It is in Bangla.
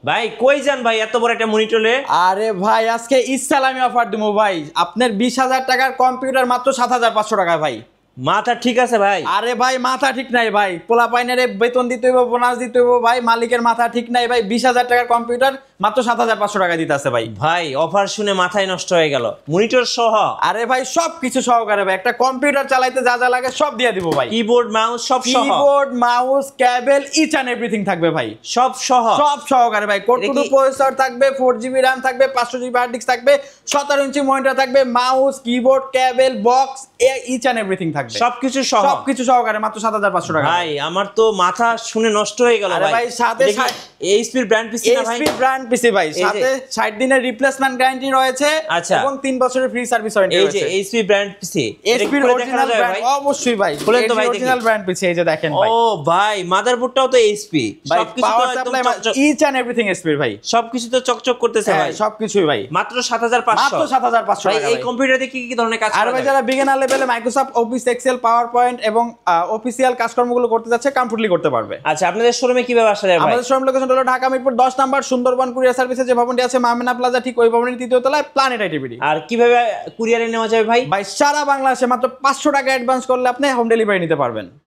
ভাই কই যান ভাই এত বড় একটা মনিটরে? আরে ভাই আজকে ইসলামি অফার দিবো ভাই, আপনার 20,000 টাকার কম্পিউটার মাত্র 7,500 টাকায় ভাই। মাথা ঠিক আছে ভাই? আরে ভাই মাথা ঠিক নাই ভাই, পোলা পাইনারে বেতন দিতে হইব, বোনাস দিতে হইব ভাই, মালিকের মাথা ঠিক নাই ভাই। 20,000 টাকার কম্পিউটার মাত্র 7,500 টাকা দিতে আছে ভাই। ভাই অফার শুনে মাথায় নষ্ট হয়ে গেল, মনিটর সহ? আরে ভাই সব কিছু সহকারে ভাই, একটা কম্পিউটার চালাইতে যা যা লাগে সব দিয়ে দিব ভাই। কিবোর্ড মাউস সব সহ? Keyboard mouse cable each and everything থাকবে ভাই, সব সহ? সব সহকারে ভাই। কোর2 প্রসেসর থাকবে, 4GB RAM থাকবে, 500GB হার্ড ডিস্ক থাকবে, 17 ইঞ্চি মনিটর থাকবে, mouse keyboard cable box each and everything থাকবে, সবকিছু সহ? সবকিছু সহকারে মাত্র 7,500 টাকা ভাই আমার তো মাথা শুনে নষ্ট হয়ে গেল আরে ভাই সাথে এইচপি ব্র্যান্ড পিসি না ভাই? এইচপি ব্র্যান্ড পিসি ভাই, সাথে 60 দিনের রিপ্লেসমেন্ট গ্যারান্টি রয়েছে আচ্ছা। এবং 3 বছরের ফ্রি সার্ভিস ওয়ারেন্টি এই রয়েছে। যে এইচপি ব্র্যান্ড পিসি, এইচপি অরিজিনাল ব্র্যান্ড অবশ্যই ভাই, খুলেন তো ভাই দেখি। অরিজিনাল ব্র্যান্ড পিসি এই যে দেখেন ভাই। ও ভাই মাদারবোর্ডটাও তো এইচপি, সবকিছু তো পাওয়ার একদম সাপ্লাই চকচক, ইচ এন্ড এভরিথিং এসপি ভাই, সবকিছু তো চকচক করতেছে ভাই। সবকিছুই ভাই মাত্র 7,500? মাত্র 7,500 ভাই টাকা এই ভাই। কম্পিউটারে কি কি ধরনের কাজ আর করা ভাই যায়? যারা বিগিনার লেভেলে Microsoft Office Excel PowerPoint এবং অফিসিয়াল কাজকর্মগুলো করতে যাচ্ছে কমফোর্টলি করতে পারবে। আচ্ছা আপনাদের শোরুমে কিভাবে আসা যায় ভাই? আমাদের শোরুম লোকেশন হলো ঢাকা মিরপুর 10 নাম্বার সুন্দরবন কুরিয়ার সার্ভিসে যে ভবনটি আছে মামিনা প্লাজা, ঠিক ওই ভবনের 3য় তলায় প্ল্যানেট আইটিভিডি। আর কিভাবে কুরিয়ারে নেওয়া যাবে ভাই? ভাই সারা বাংলাদেশে মাত্র 500 টাকা অ্যাডভান্স করলে আপনি হোম ডেলিভারি নিতে পারবেন।